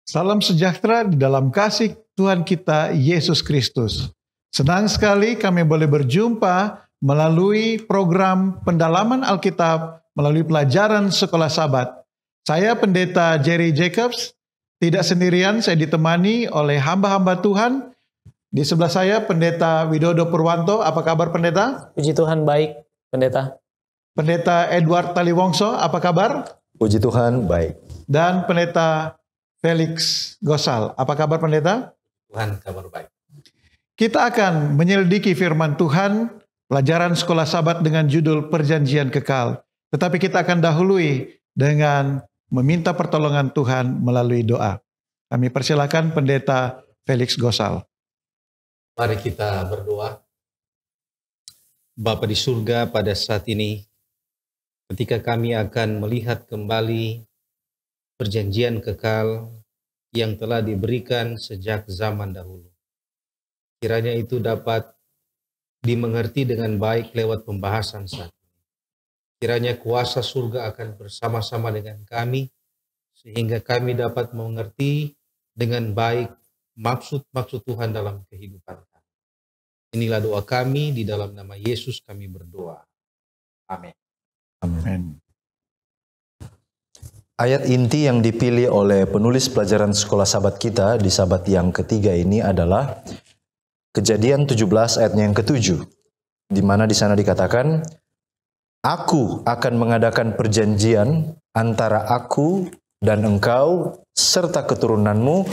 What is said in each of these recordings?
Salam sejahtera di dalam kasih Tuhan kita Yesus Kristus. Senang sekali kami boleh berjumpa melalui program pendalaman Alkitab melalui pelajaran Sekolah Sabat. Saya Pendeta Jerry Jacobs, tidak sendirian, saya ditemani oleh hamba-hamba Tuhan. Di sebelah saya Pendeta Widodo Purwanto. Apa kabar Pendeta? Puji Tuhan, baik Pendeta. Pendeta Edward Taliwongso, apa kabar? Puji Tuhan, baik. Dan Pendeta Felix Gosal, apa kabar Pendeta? Tuhan, kabar baik. Kita akan menyelidiki firman Tuhan, pelajaran Sekolah Sabat dengan judul Perjanjian Kekal. Tetapi kita akan dahului dengan meminta pertolongan Tuhan melalui doa. Kami persilakan Pendeta Felix Gosal. Mari kita berdoa. Bapa di surga, pada saat ini, ketika kami akan melihat kembali perjanjian kekal yang telah diberikan sejak zaman dahulu, kiranya itu dapat dimengerti dengan baik lewat pembahasan saat ini. Kiranya kuasa surga akan bersama-sama dengan kami, sehingga kami dapat mengerti dengan baik maksud-maksud Tuhan dalam kehidupan kami. Inilah doa kami, di dalam nama Yesus kami berdoa. Amin. Amin. Ayat inti yang dipilih oleh penulis pelajaran Sekolah Sabat kita di Sabat yang ketiga ini adalah Kejadian 17 ayatnya yang ke-7, di mana di sana dikatakan, Aku akan mengadakan perjanjian antara aku dan engkau serta keturunanmu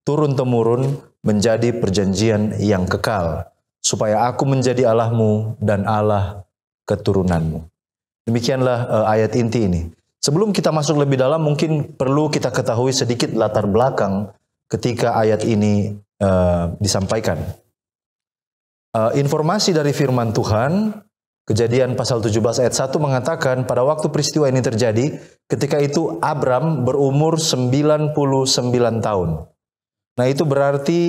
turun-temurun menjadi perjanjian yang kekal, supaya aku menjadi Allahmu dan Allah keturunanmu. Demikianlah ayat inti ini. Sebelum kita masuk lebih dalam, mungkin perlu kita ketahui sedikit latar belakang ketika ayat ini disampaikan. Informasi dari firman Tuhan, Kejadian pasal 17 ayat 1 mengatakan pada waktu peristiwa ini terjadi, ketika itu Abram berumur 99 tahun. Nah, itu berarti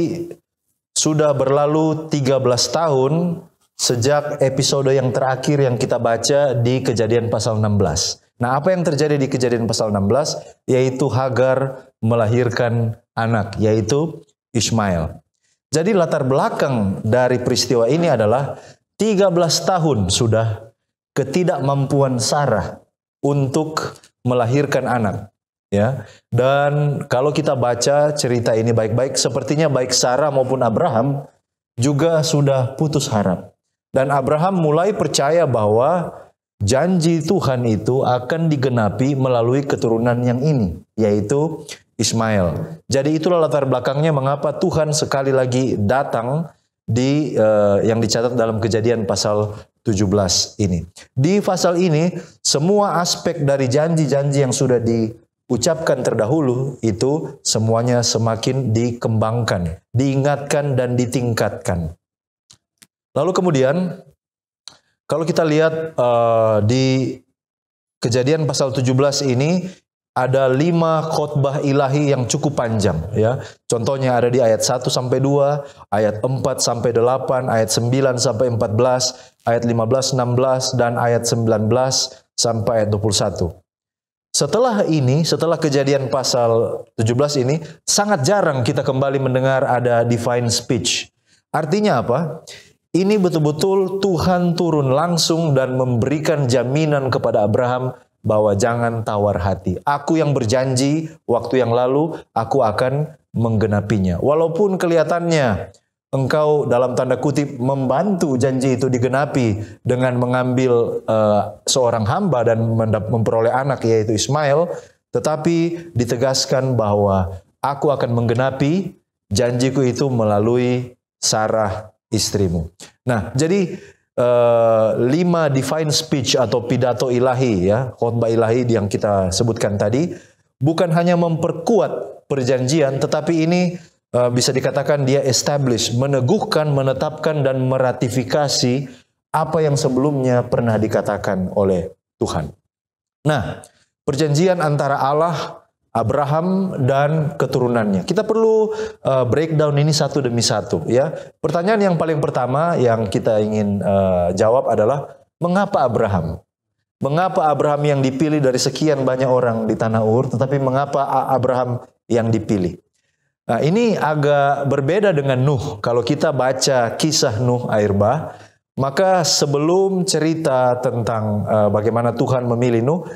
sudah berlalu 13 tahun sejak episode yang terakhir yang kita baca di Kejadian pasal 16. Nah, apa yang terjadi di Kejadian pasal 16? Yaitu Hagar melahirkan anak, yaitu Ismail. Jadi latar belakang dari peristiwa ini adalah 13 tahun sudah ketidakmampuan Sarah untuk melahirkan anak. Ya. Dan kalau kita baca cerita ini baik-baik, sepertinya baik Sarah maupun Abraham juga sudah putus harap. Dan Abraham mulai percaya bahwa janji Tuhan itu akan digenapi melalui keturunan yang ini, yaitu Ismail. Jadi itulah latar belakangnya mengapa Tuhan sekali lagi datang di yang dicatat dalam Kejadian pasal 17 ini. Di pasal ini, semua aspek dari janji-janji yang sudah diucapkan terdahulu itu semuanya semakin dikembangkan, diingatkan dan ditingkatkan. Lalu kemudian, kalau kita lihat di Kejadian pasal 17 ini ada 5 khotbah ilahi yang cukup panjang, ya. Contohnya ada di ayat 1 sampai 2, ayat 4 sampai 8, ayat 9 sampai 14, ayat 15 16 dan ayat 19 sampai ayat 21. Setelah ini, setelah Kejadian pasal 17 ini, sangat jarang kita kembali mendengar ada divine speech. Artinya apa? Ini betul-betul Tuhan turun langsung dan memberikan jaminan kepada Abraham bahwa jangan tawar hati. Aku yang berjanji waktu yang lalu, aku akan menggenapinya. Walaupun kelihatannya engkau dalam tanda kutip membantu janji itu digenapi dengan mengambil seorang hamba dan memperoleh anak yaitu Ismail, tetapi ditegaskan bahwa aku akan menggenapi janjiku itu melalui Sarah istrimu. Nah, jadi 5 divine speech atau pidato ilahi, ya, khotbah ilahi yang kita sebutkan tadi, bukan hanya memperkuat perjanjian, tetapi ini bisa dikatakan dia establish, meneguhkan, menetapkan dan meratifikasi apa yang sebelumnya pernah dikatakan oleh Tuhan. Nah, perjanjian antara Allah, Abraham dan keturunannya. Kita perlu breakdown ini satu demi satu, ya. Pertanyaan yang paling pertama yang kita ingin jawab adalah mengapa Abraham? Mengapa Abraham yang dipilih dari sekian banyak orang di tanah Ur, tetapi mengapa Abraham yang dipilih? Nah, ini agak berbeda dengan Nuh. Kalau kita baca kisah Nuh air bah, maka sebelum cerita tentang bagaimana Tuhan memilih Nuh,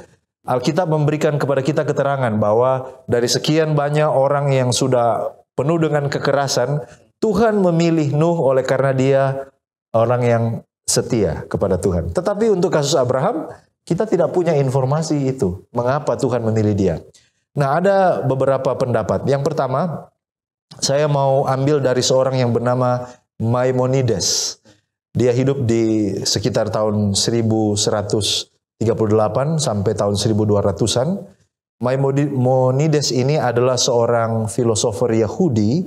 Alkitab memberikan kepada kita keterangan bahwa dari sekian banyak orang yang sudah penuh dengan kekerasan, Tuhan memilih Nuh oleh karena dia orang yang setia kepada Tuhan. Tetapi untuk kasus Abraham, kita tidak punya informasi itu. Mengapa Tuhan memilih dia? Nah, ada beberapa pendapat. Yang pertama, saya mau ambil dari seorang yang bernama Maimonides. Dia hidup di sekitar tahun 1138 sampai tahun 1200-an. Maimonides ini adalah seorang filosofer Yahudi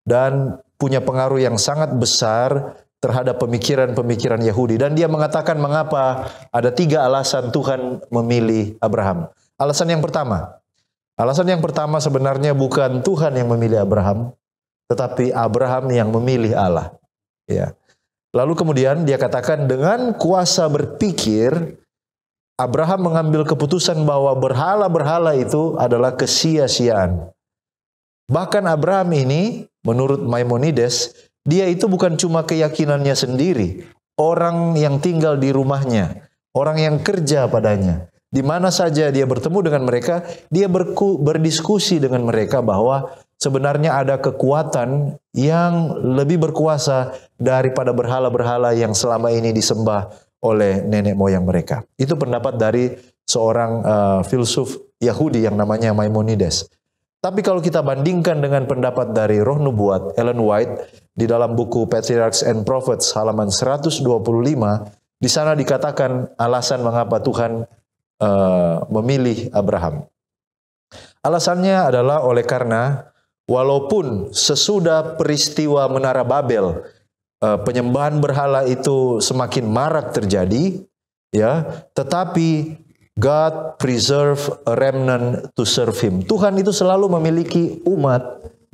dan punya pengaruh yang sangat besar terhadap pemikiran-pemikiran Yahudi. Dan dia mengatakan mengapa ada 3 alasan Tuhan memilih Abraham. Alasan yang pertama sebenarnya bukan Tuhan yang memilih Abraham, tetapi Abraham yang memilih Allah. Ya. Lalu kemudian dia katakan dengan kuasa berpikir, Abraham mengambil keputusan bahwa berhala-berhala itu adalah kesia-siaan. Bahkan Abraham ini, menurut Maimonides, dia itu bukan cuma keyakinannya sendiri, orang yang tinggal di rumahnya, orang yang kerja padanya. Di mana saja dia bertemu dengan mereka, dia berdiskusi dengan mereka bahwa sebenarnya ada kekuatan yang lebih berkuasa daripada berhala-berhala yang selama ini disembah oleh nenek moyang mereka. Itu pendapat dari seorang filsuf Yahudi yang namanya Maimonides. Tapi kalau kita bandingkan dengan pendapat dari Roh Nubuat, Ellen White, di dalam buku Patriarchs and Prophets halaman 125, di sana dikatakan alasan mengapa Tuhan memilih Abraham. Alasannya adalah oleh karena walaupun sesudah peristiwa Menara Babel, penyembahan berhala itu semakin marak terjadi, ya, tetapi God preserve a remnant to serve Him. Tuhan itu selalu memiliki umat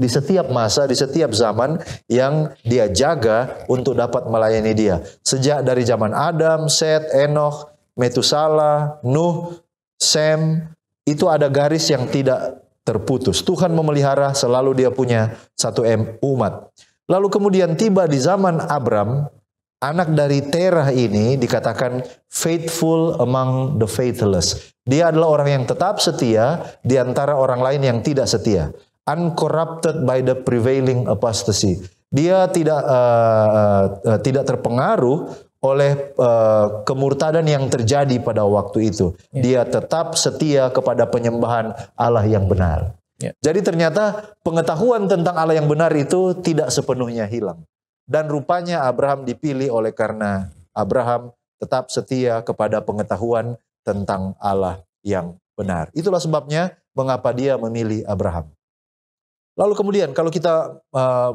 di setiap masa, di setiap zaman yang Dia jaga untuk dapat melayani Dia. Sejak dari zaman Adam, Set, Enoch, Metusala, Nuh, Sem, itu ada garis yang tidak terputus. Tuhan memelihara, selalu Dia punya satu umat. Lalu kemudian tiba di zaman Abram, anak dari Terah ini dikatakan faithful among the faithless. Dia adalah orang yang tetap setia di antara orang lain yang tidak setia. Uncorrupted by the prevailing apostasy. Dia tidak terpengaruh oleh kemurtadan yang terjadi pada waktu itu. Dia tetap setia kepada penyembahan Allah yang benar. Jadi ternyata pengetahuan tentang Allah yang benar itu tidak sepenuhnya hilang. Dan rupanya Abraham dipilih oleh karena Abraham tetap setia kepada pengetahuan tentang Allah yang benar. Itulah sebabnya mengapa dia memilih Abraham. Lalu kemudian kalau kita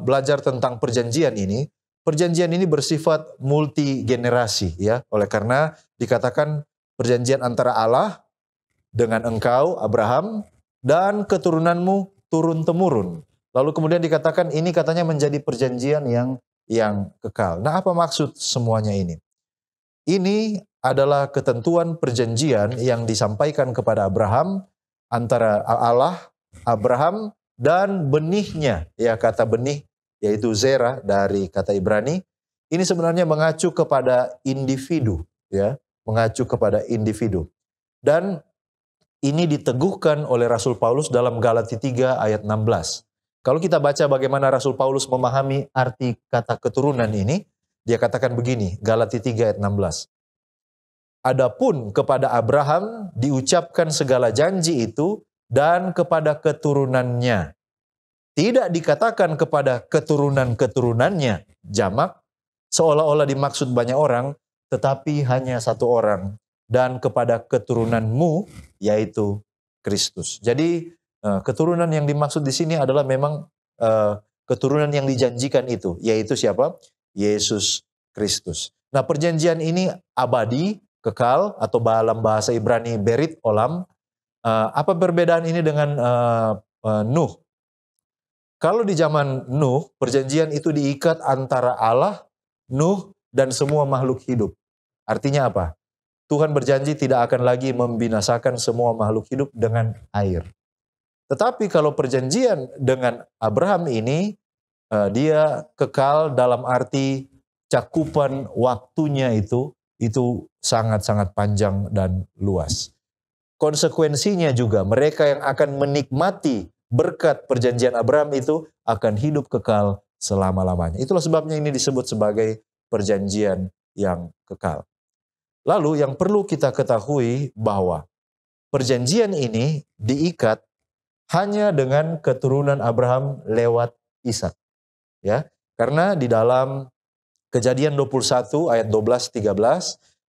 belajar tentang perjanjian ini bersifat multi generasi, ya. Oleh karena dikatakan perjanjian antara Allah dengan engkau Abraham dan keturunanmu turun temurun. Lalu kemudian dikatakan ini katanya menjadi perjanjian yang kekal. Nah, apa maksud semuanya ini? Ini adalah ketentuan perjanjian yang disampaikan kepada Abraham antara Allah, Abraham dan benihnya, ya, kata benih yaitu Zerah dari kata Ibrani. Ini sebenarnya mengacu kepada individu, ya, mengacu kepada individu. Dan ini diteguhkan oleh Rasul Paulus dalam Galati 3 ayat 16. Kalau kita baca bagaimana Rasul Paulus memahami arti kata keturunan ini, dia katakan begini, Galati 3 ayat 16. Adapun kepada Abraham diucapkan segala janji itu dan kepada keturunannya. Tidak dikatakan kepada keturunan-keturunannya, jamak, seolah-olah dimaksud banyak orang, tetapi hanya satu orang. Dan kepada keturunanmu, yaitu Kristus. Jadi keturunan yang dimaksud di sini adalah memang keturunan yang dijanjikan itu, yaitu siapa? Yesus Kristus. Nah, perjanjian ini abadi, kekal, atau dalam bahasa Ibrani berit olam. Apa perbedaan ini dengan Nuh? Kalau di zaman Nuh, perjanjian itu diikat antara Allah, Nuh, dan semua makhluk hidup. Artinya apa? Tuhan berjanji tidak akan lagi membinasakan semua makhluk hidup dengan air. Tetapi kalau perjanjian dengan Abraham ini, dia kekal dalam arti cakupan waktunya itu sangat-sangat panjang dan luas. Konsekuensinya juga mereka yang akan menikmati berkat perjanjian Abraham itu akan hidup kekal selama-lamanya. Itulah sebabnya ini disebut sebagai perjanjian yang kekal. Lalu yang perlu kita ketahui bahwa perjanjian ini diikat hanya dengan keturunan Abraham lewat Ishak. Ya, karena di dalam Kejadian 21 ayat 12-13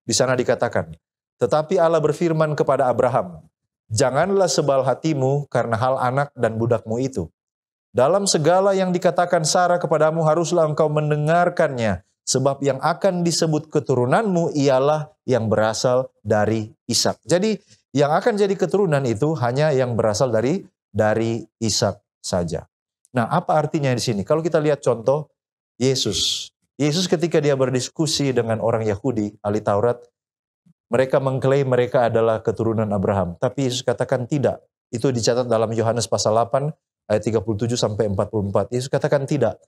di sana dikatakan, tetapi Allah berfirman kepada Abraham, janganlah sebal hatimu karena hal anak dan budakmu itu. Dalam segala yang dikatakan Sarah kepadamu haruslah engkau mendengarkannya, sebab yang akan disebut keturunanmu ialah yang berasal dari Ishak. Jadi yang akan jadi keturunan itu hanya yang berasal dari Ishak saja. Nah, apa artinya di sini? Kalau kita lihat contoh Yesus ketika dia berdiskusi dengan orang Yahudi, ahli Taurat, mereka mengklaim mereka adalah keturunan Abraham. Tapi Yesus katakan tidak. Itu dicatat dalam Yohanes pasal 8 ayat 37 sampai 44. Yesus katakan tidak.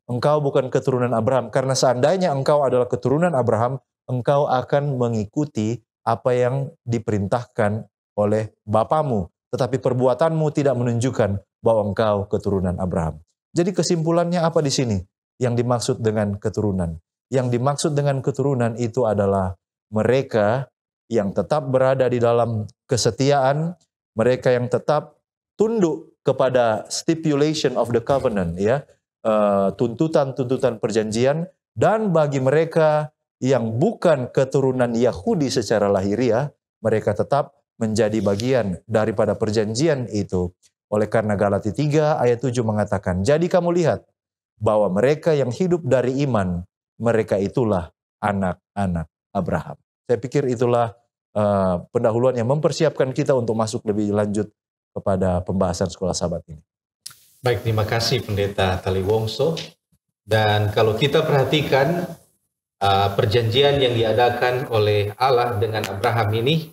Engkau bukan keturunan Abraham. Karena seandainya engkau adalah keturunan Abraham, engkau akan mengikuti apa yang diperintahkan oleh bapamu. Tetapi perbuatanmu tidak menunjukkan bahwa engkau keturunan Abraham. Jadi kesimpulannya apa di sini? Yang dimaksud dengan keturunan. Yang dimaksud dengan keturunan itu adalah mereka yang tetap berada di dalam kesetiaan, mereka yang tetap tunduk kepada stipulation of the covenant, ya, tuntutan-tuntutan perjanjian, dan bagi mereka yang bukan keturunan Yahudi secara lahiriah, mereka tetap menjadi bagian daripada perjanjian itu. Oleh karena Galati 3 ayat 7 mengatakan, jadi kamu lihat bahwa mereka yang hidup dari iman, mereka itulah anak-anak Abraham. Saya pikir itulah pendahuluan yang mempersiapkan kita untuk masuk lebih lanjut kepada pembahasan sekolah Sabat ini. Baik, terima kasih Pendeta Taliwongso. Dan kalau kita perhatikan perjanjian yang diadakan oleh Allah dengan Abraham ini,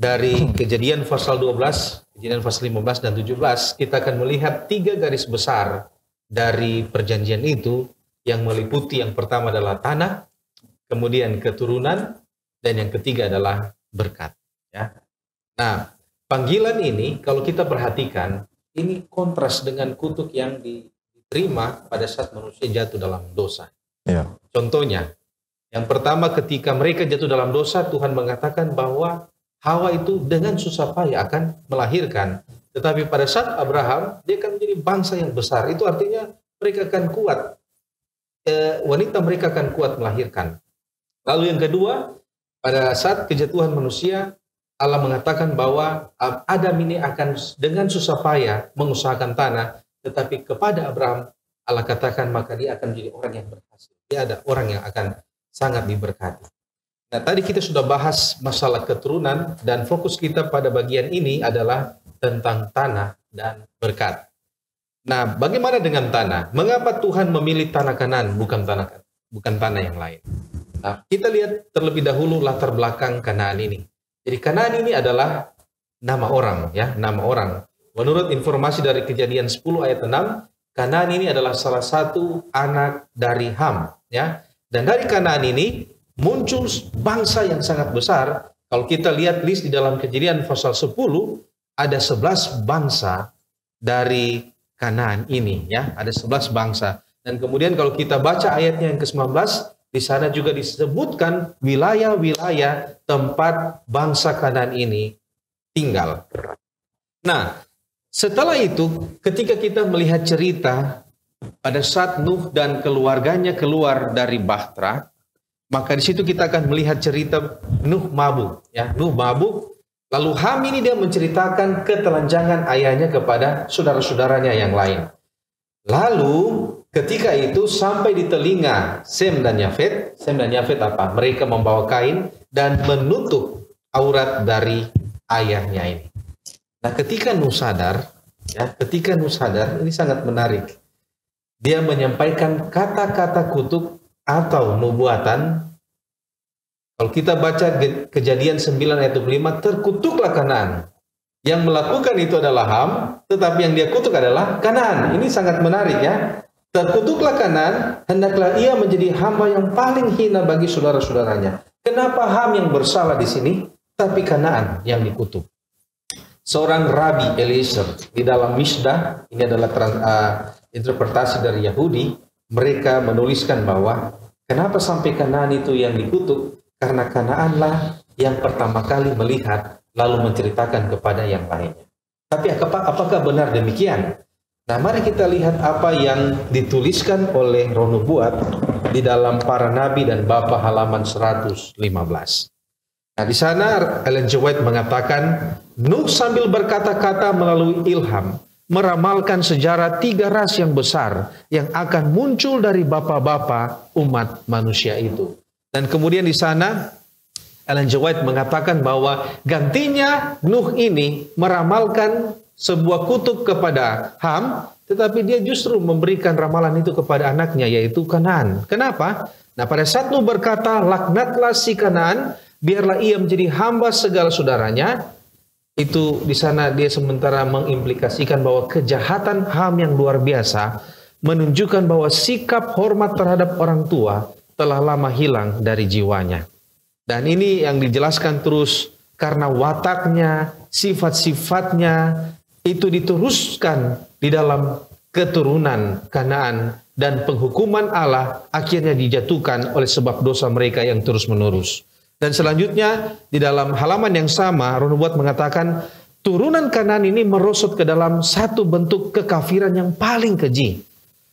dari Kejadian pasal 12, Kejadian pasal 15 dan 17, kita akan melihat 3 garis besar dari perjanjian itu yang meliputi yang pertama adalah tanah, kemudian keturunan, dan yang ketiga adalah berkat. Ya. Nah, panggilan ini kalau kita perhatikan, ini kontras dengan kutuk yang diterima pada saat manusia jatuh dalam dosa. Ya. Contohnya, yang pertama ketika mereka jatuh dalam dosa, Tuhan mengatakan bahwa Hawa itu dengan susah payah akan melahirkan. Tetapi pada saat Abraham, dia akan menjadi bangsa yang besar. Itu artinya mereka akan kuat. Wanita mereka akan kuat melahirkan. Lalu yang kedua, pada saat kejatuhan manusia, Allah mengatakan bahwa Adam ini akan dengan susah payah mengusahakan tanah. Tetapi kepada Abraham, Allah katakan maka dia akan menjadi orang yang berhasil. Dia ada orang yang akan sangat diberkati. Nah, tadi kita sudah bahas masalah keturunan dan fokus kita pada bagian ini adalah tentang tanah dan berkat. Nah, bagaimana dengan tanah? Mengapa Tuhan memilih tanah Kanaan bukan tanah yang lain? Nah, kita lihat terlebih dahulu latar belakang Kanaan ini. Jadi Kanaan ini adalah nama orang, ya, nama orang. Menurut informasi dari Kejadian 10 ayat 6, Kanaan ini adalah salah satu anak dari Ham, ya. Dan dari Kanaan ini muncul bangsa yang sangat besar. Kalau kita lihat list di dalam Kejadian pasal 10, ada 11 bangsa dari Kanaan ini, ya, ada 11 bangsa. Dan kemudian kalau kita baca ayatnya yang ke-19, di sana juga disebutkan wilayah-wilayah tempat bangsa Kanaan ini tinggal. Nah, setelah itu ketika kita melihat cerita pada saat Nuh dan keluarganya keluar dari Bahtera, maka di situ kita akan melihat cerita Nuh mabuk, ya, Nuh mabuk. Lalu Ham ini dia menceritakan ketelanjangan ayahnya kepada saudara-saudaranya yang lain. Lalu ketika itu sampai di telinga Sem dan Yafet. Sem dan Yafet apa? Mereka membawa kain dan menutup aurat dari ayahnya ini. Nah, ketika Nuh sadar, ya, ini sangat menarik. Dia menyampaikan kata-kata kutuk atau nubuatan. Kalau kita baca Kejadian 9 ayat 25, terkutuklah Kanaan Yang melakukan itu adalah Ham, tetapi yang dia kutuk adalah Kanaan. Ini sangat menarik ya. Terkutuklah Kanaan, hendaklah ia menjadi hamba yang paling hina bagi saudara-saudaranya. Kenapa Ham yang bersalah di sini, tapi Kanaan yang dikutuk? Seorang Rabi Eliezer di dalam Misdah, ini adalah interpretasi dari Yahudi, mereka menuliskan bahwa kenapa sampai Kanaan itu yang dikutuk? Karena Kanaanlah yang pertama kali melihat, lalu menceritakan kepada yang lainnya. Tapi apakah benar demikian? Nah, mari kita lihat apa yang dituliskan oleh Roh Nubuat di dalam Para Nabi dan Bapa halaman 115. Nah, di sana Ellen G. White mengatakan, Nuh sambil berkata-kata melalui ilham, meramalkan sejarah 3 ras yang besar yang akan muncul dari bapa-bapa umat manusia itu. Dan kemudian di sana Ellen G. White mengatakan bahwa gantinya Nuh ini meramalkan sebuah kutuk kepada Ham, tetapi dia justru memberikan ramalan itu kepada anaknya, yaitu Kanaan. Kenapa? Nah, pada saat Nuh berkata, laknatlah si Kanaan, biarlah ia menjadi hamba segala saudaranya, itu di sana dia sementara mengimplikasikan bahwa kejahatan Ham yang luar biasa menunjukkan bahwa sikap hormat terhadap orang tua telah lama hilang dari jiwanya. Dan ini yang dijelaskan terus karena wataknya, sifat-sifatnya itu diteruskan di dalam keturunan Kanaan, dan penghukuman Allah akhirnya dijatuhkan oleh sebab dosa mereka yang terus-menerus. Dan selanjutnya di dalam halaman yang sama, Roh Nubuat mengatakan turunan Kanaan ini merosot ke dalam satu bentuk kekafiran yang paling keji.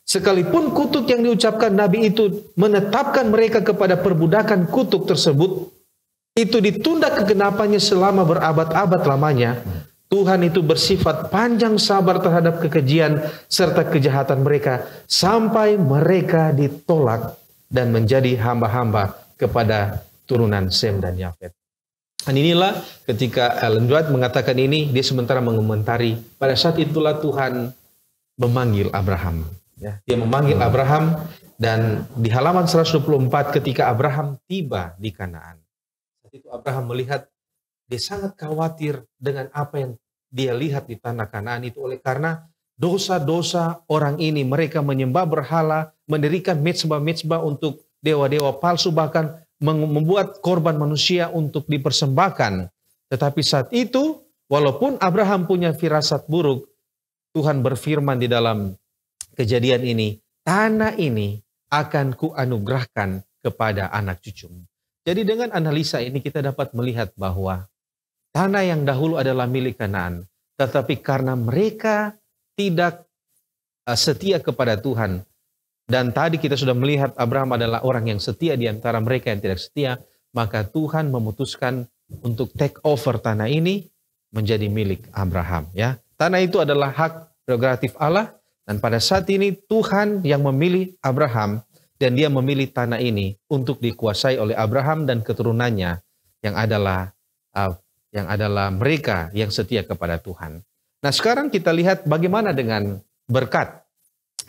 Sekalipun kutuk yang diucapkan Nabi itu menetapkan mereka kepada perbudakan kutuk tersebut, itu ditunda kegenapannya selama berabad-abad lamanya. Tuhan itu bersifat panjang sabar terhadap kekejian serta kejahatan mereka sampai mereka ditolak dan menjadi hamba-hamba kepada turunan Sem dan Yafet. Dan inilah ketika Ellen White mengatakan ini, dia sementara mengomentari pada saat itulah Tuhan memanggil Abraham. Ya, dia memanggil Abraham, dan di halaman 124 ketika Abraham tiba di Kanaan, saat itu Abraham melihat dia sangat khawatir dengan apa yang dia lihat di tanah Kanaan itu, oleh karena dosa-dosa orang ini. Mereka menyembah berhala, mendirikan mezbah-mezbah untuk dewa-dewa palsu, bahkan membuat korban manusia untuk dipersembahkan. Tetapi saat itu, walaupun Abraham punya firasat buruk, Tuhan berfirman di dalam Kejadian ini, tanah ini akan kuanugerahkan kepada anak cucumu. Jadi dengan analisa ini kita dapat melihat bahwa tanah yang dahulu adalah milik Kanaan, tetapi karena mereka tidak setia kepada Tuhan, dan tadi kita sudah melihat Abraham adalah orang yang setia di antara mereka yang tidak setia, maka Tuhan memutuskan untuk take over tanah ini menjadi milik Abraham. Ya, tanah itu adalah hak prerogatif Allah, dan pada saat ini Tuhan yang memilih Abraham, dan dia memilih tanah ini untuk dikuasai oleh Abraham dan keturunannya yang adalah mereka yang setia kepada Tuhan. Nah, sekarang kita lihat bagaimana dengan berkat.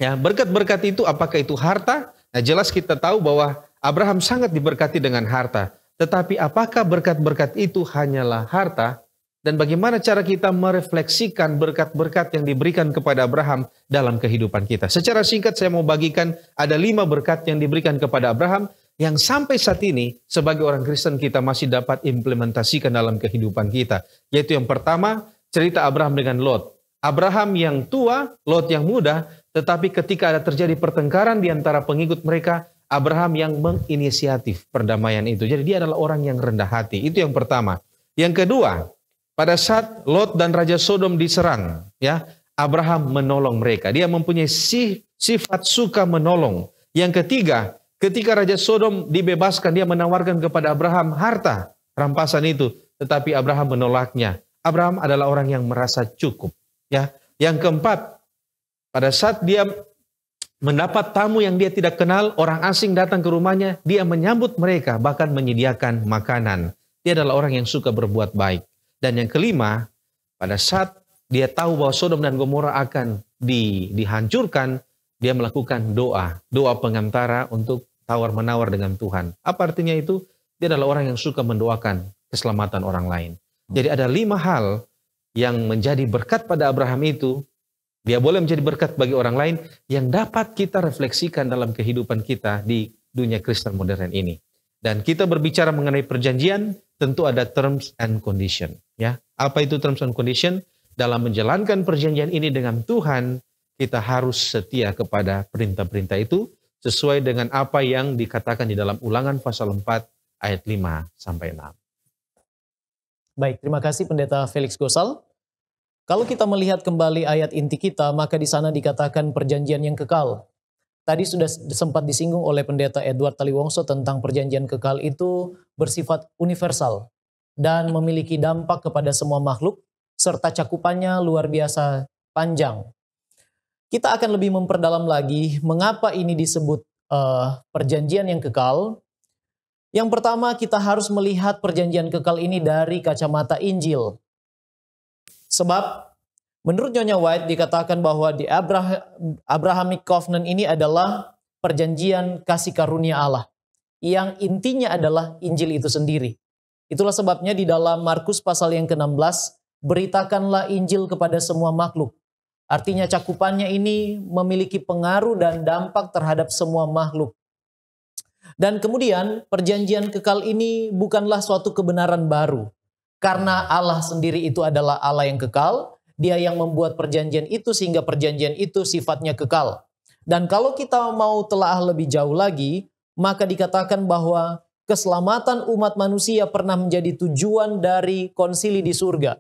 Ya, berkat-berkat itu apakah itu harta? Nah, jelas kita tahu bahwa Abraham sangat diberkati dengan harta. Tetapi apakah berkat-berkat itu hanyalah harta? Dan bagaimana cara kita merefleksikan berkat-berkat yang diberikan kepada Abraham dalam kehidupan kita? Secara singkat saya mau bagikan ada 5 berkat yang diberikan kepada Abraham yang sampai saat ini sebagai orang Kristen kita masih dapat implementasikan dalam kehidupan kita. Yaitu yang pertama, cerita Abraham dengan Lot. Abraham yang tua, Lot yang muda, tetapi ketika ada terjadi pertengkaran di antara pengikut mereka, Abraham yang menginisiatif perdamaian itu. Jadi dia adalah orang yang rendah hati. Itu yang pertama. Yang kedua, pada saat Lot dan Raja Sodom diserang, ya, Abraham menolong mereka. Dia mempunyai sifat suka menolong. Yang ketiga, ketika Raja Sodom dibebaskan, dia menawarkan kepada Abraham harta rampasan itu, tetapi Abraham menolaknya. Abraham adalah orang yang merasa cukup. Ya, yang keempat, pada saat dia mendapat tamu yang dia tidak kenal, orang asing datang ke rumahnya, dia menyambut mereka, bahkan menyediakan makanan. Dia adalah orang yang suka berbuat baik. Dan yang kelima, pada saat dia tahu bahwa Sodom dan Gomora akan dihancurkan, dia melakukan doa pengantara untuk tawar-menawar dengan Tuhan. Apa artinya itu? Dia adalah orang yang suka mendoakan keselamatan orang lain. Jadi ada 5 hal yang menjadi berkat pada Abraham itu, dia boleh menjadi berkat bagi orang lain yang dapat kita refleksikan dalam kehidupan kita di dunia Kristen modern ini. Dan kita berbicara mengenai perjanjian, tentu ada terms and condition. Ya, apa itu terms and condition? Dalam menjalankan perjanjian ini dengan Tuhan, kita harus setia kepada perintah-perintah itu sesuai dengan apa yang dikatakan di dalam Ulangan pasal 4 ayat 5-6. Baik, terima kasih Pendeta Felix Gosal. Kalau kita melihat kembali ayat inti kita, maka di sana dikatakan perjanjian yang kekal. Tadi sudah sempat disinggung oleh Pendeta Edward Taliwongso tentang perjanjian kekal itu bersifat universal dan memiliki dampak kepada semua makhluk, serta cakupannya luar biasa panjang. Kita akan lebih memperdalam lagi mengapa ini disebut perjanjian yang kekal. Yang pertama, kita harus melihat perjanjian kekal ini dari kacamata Injil. Sebab menurut Nyonya White dikatakan bahwa di Abrahamic Covenant ini adalah perjanjian kasih karunia Allah, yang intinya adalah Injil itu sendiri. Itulah sebabnya di dalam Markus pasal yang ke-16, beritakanlah Injil kepada semua makhluk. Artinya cakupannya ini memiliki pengaruh dan dampak terhadap semua makhluk. Dan kemudian perjanjian kekal ini bukanlah suatu kebenaran baru. Karena Allah sendiri itu adalah Allah yang kekal, Dia yang membuat perjanjian itu sehingga perjanjian itu sifatnya kekal. Dan kalau kita mau telaah lebih jauh lagi, maka dikatakan bahwa keselamatan umat manusia pernah menjadi tujuan dari konsili di surga.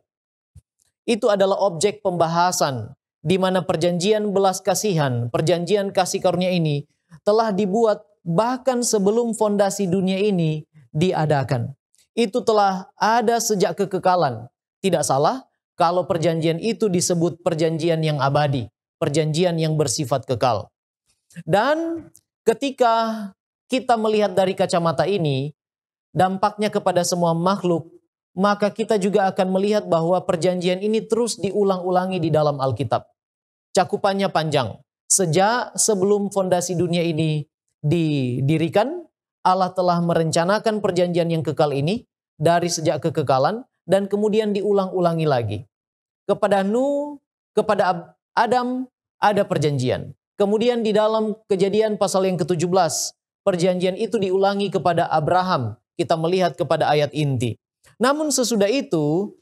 Itu adalah objek pembahasan, di mana perjanjian belas kasihan, perjanjian kasih karunia ini telah dibuat bahkan sebelum fondasi dunia ini diadakan. Itu telah ada sejak kekekalan. Tidak salah kalau perjanjian itu disebut perjanjian yang abadi, perjanjian yang bersifat kekal. Dan ketika kita melihat dari kacamata ini, dampaknya kepada semua makhluk, maka kita juga akan melihat bahwa perjanjian ini terus diulang-ulangi di dalam Alkitab. Cakupannya panjang. Sejak sebelum fondasi dunia ini didirikan, Allah telah merencanakan perjanjian yang kekal ini dari sejak kekekalan dan kemudian diulang-ulangi lagi. Kepada Nuh, kepada Adam ada perjanjian. Kemudian di dalam Kejadian pasal yang ke-17, perjanjian itu diulangi kepada Abraham. Kita melihat kepada ayat inti. Namun sesudah itu,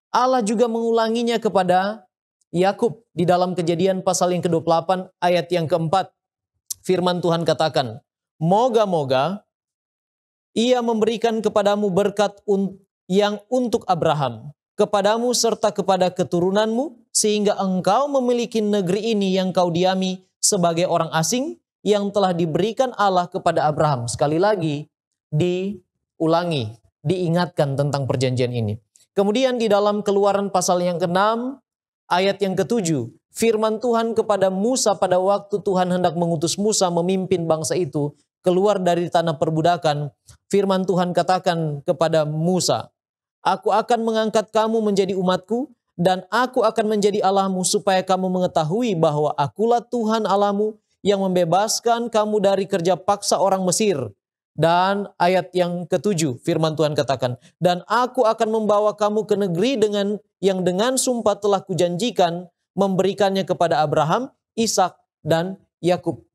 Allah juga mengulanginya kepada Yakub di dalam Kejadian pasal yang ke-28 ayat yang ke-4. Firman Tuhan katakan, moga-moga Ia memberikan kepadamu berkat yang untuk Abraham, kepadamu serta kepada keturunanmu, sehingga engkau memiliki negeri ini yang kau diami sebagai orang asing yang telah diberikan Allah kepada Abraham. Sekali lagi diulangi, diingatkan tentang perjanjian ini. Kemudian di dalam Keluaran pasal yang ke-6 ayat yang ke-7, firman Tuhan kepada Musa pada waktu Tuhan hendak mengutus Musa memimpin bangsa itu keluar dari tanah perbudakan. Firman Tuhan katakan kepada Musa, aku akan mengangkat kamu menjadi umatku dan aku akan menjadi Allahmu supaya kamu mengetahui bahwa akulah Tuhan Allahmu yang membebaskan kamu dari kerja paksa orang Mesir. Dan ayat yang ke-7 firman Tuhan katakan, dan aku akan membawa kamu ke negeri yang dengan sumpah telah kujanjikan memberikannya kepada Abraham, Ishak dan Yakub.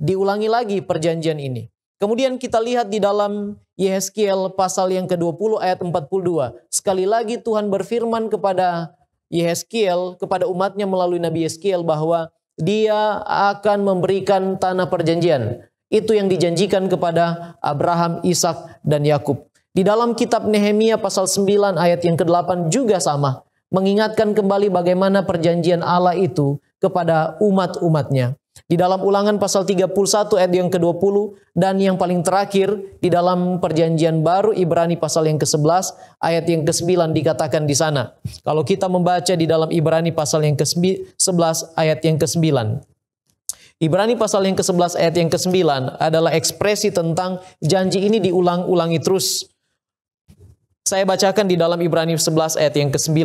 Diulangi lagi perjanjian ini. Kemudian kita lihat di dalam Yehezkiel pasal yang ke-20 ayat 42. Sekali lagi Tuhan berfirman kepada Yehezkiel, kepada umatnya melalui Nabi Yehezkiel bahwa Dia akan memberikan tanah perjanjian. Itu yang dijanjikan kepada Abraham, Ishak, dan Yakub. Di dalam kitab Nehemia pasal 9 ayat yang ke-8 juga sama. Mengingatkan kembali bagaimana perjanjian Allah itu kepada umat-umatnya. Di dalam Ulangan pasal 31 ayat yang ke-20 dan yang paling terakhir di dalam perjanjian baru Ibrani pasal yang ke-11 ayat yang ke-9 dikatakan di sana. Kalau kita membaca di dalam Ibrani pasal yang ke-11 ayat yang ke-9. Ibrani pasal yang ke-11 ayat yang ke-9 adalah ekspresi tentang janji ini diulang-ulangi terus. Saya bacakan di dalam Ibrani 11 ayat yang ke-9.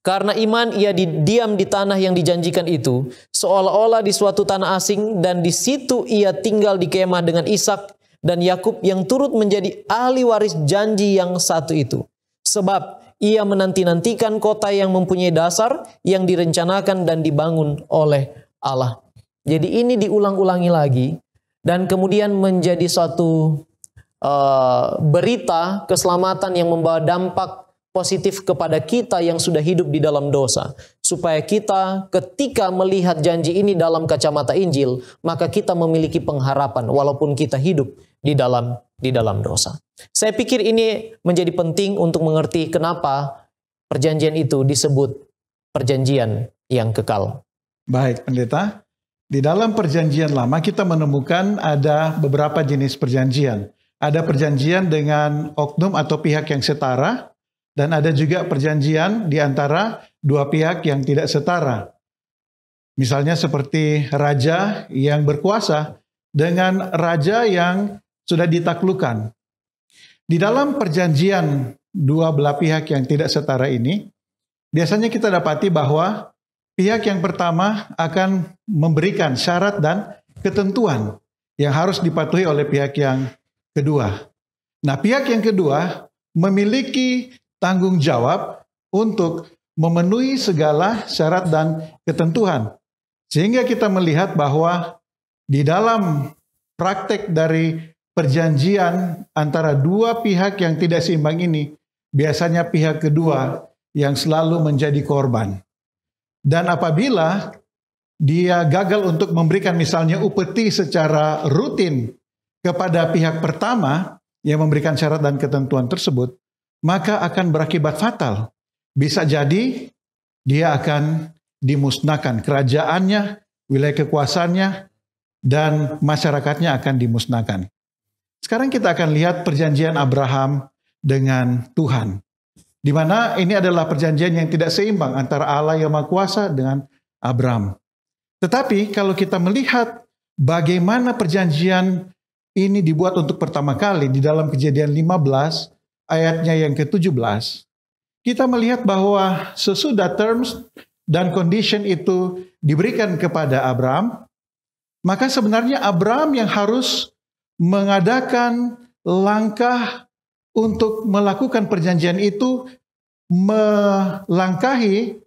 Karena iman ia diam di tanah yang dijanjikan itu, seolah-olah di suatu tanah asing, dan di situ ia tinggal di kemah dengan Ishak dan Yakub yang turut menjadi ahli waris janji yang satu itu. Sebab ia menanti-nantikan kota yang mempunyai dasar, yang direncanakan dan dibangun oleh Allah. Jadi ini diulang-ulangi lagi, dan kemudian menjadi suatu berita keselamatan yang membawa dampak positif kepada kita yang sudah hidup di dalam dosa. Supaya kita ketika melihat janji ini dalam kacamata Injil, maka kita memiliki pengharapan walaupun kita hidup di dalam dosa. Saya pikir ini menjadi penting untuk mengerti kenapa perjanjian itu disebut perjanjian yang kekal. Baik, pendeta. Di dalam perjanjian lama kita menemukan ada beberapa jenis perjanjian. Ada perjanjian dengan oknum atau pihak yang setara, dan ada juga perjanjian di antara dua pihak yang tidak setara. Misalnya seperti raja yang berkuasa dengan raja yang sudah ditaklukkan. Di dalam perjanjian dua belah pihak yang tidak setara ini, biasanya kita dapati bahwa pihak yang pertama akan memberikan syarat dan ketentuan yang harus dipatuhi oleh pihak yang kedua. Nah, pihak yang kedua memiliki tanggung jawab untuk memenuhi segala syarat dan ketentuan. Sehingga kita melihat bahwa di dalam praktek dari perjanjian antara dua pihak yang tidak seimbang ini, biasanya pihak kedua yang selalu menjadi korban. Dan apabila dia gagal untuk memberikan misalnya upeti secara rutin kepada pihak pertama yang memberikan syarat dan ketentuan tersebut, maka akan berakibat fatal. Bisa jadi dia akan dimusnahkan, kerajaannya, wilayah kekuasaannya, dan masyarakatnya akan dimusnahkan. Sekarang kita akan lihat perjanjian Abraham dengan Tuhan, di mana ini adalah perjanjian yang tidak seimbang antara Allah yang Maha Kuasa dengan Abraham. Tetapi kalau kita melihat bagaimana perjanjian ini dibuat untuk pertama kali di dalam Kejadian 15 ayatnya yang ke-17, kita melihat bahwa sesudah terms dan condition itu diberikan kepada Abraham, maka sebenarnya Abraham yang harus mengadakan langkah untuk melakukan perjanjian itu, melangkahi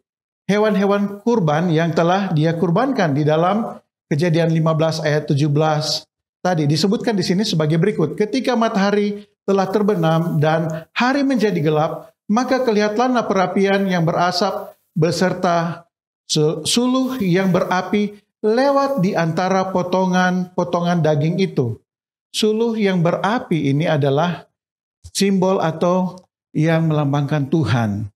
hewan-hewan kurban yang telah dia kurbankan di dalam Kejadian 15 ayat 17 tadi. Disebutkan di sini sebagai berikut. Ketika matahari telah terbenam dan hari menjadi gelap, maka kelihatanlah perapian yang berasap beserta suluh yang berapi lewat di antara potongan-potongan daging itu. Suluh yang berapi ini adalah simbol atau yang melambangkan Tuhan.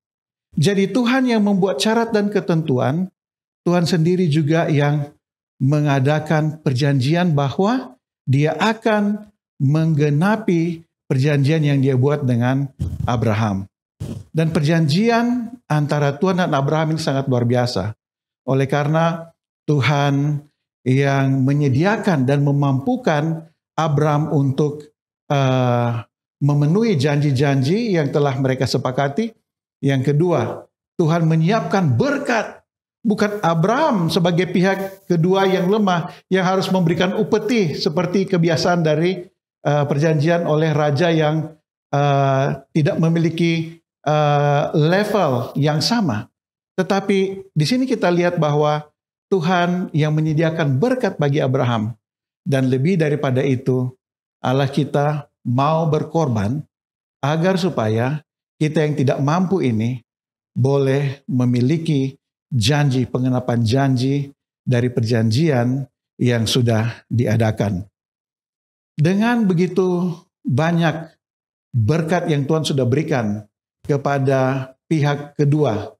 Jadi Tuhan yang membuat syarat dan ketentuan, Tuhan sendiri juga yang mengadakan perjanjian bahwa dia akan menggenapi perjanjian yang dia buat dengan Abraham. Dan perjanjian antara Tuhan dan Abraham ini sangat luar biasa. Oleh karena Tuhan yang menyediakan dan memampukan Abraham untuk memenuhi janji-janji yang telah mereka sepakati. Yang kedua, Tuhan menyiapkan berkat. Bukan Abraham sebagai pihak kedua yang lemah yang harus memberikan upeti seperti kebiasaan dari perjanjian oleh raja yang tidak memiliki level yang sama. Tetapi di sini kita lihat bahwa Tuhan yang menyediakan berkat bagi Abraham, dan lebih daripada itu Allah kita mau berkorban agar supaya kita yang tidak mampu ini boleh memiliki janji, pengenapan janji dari perjanjian yang sudah diadakan. Dengan begitu banyak berkat yang Tuhan sudah berikan kepada pihak kedua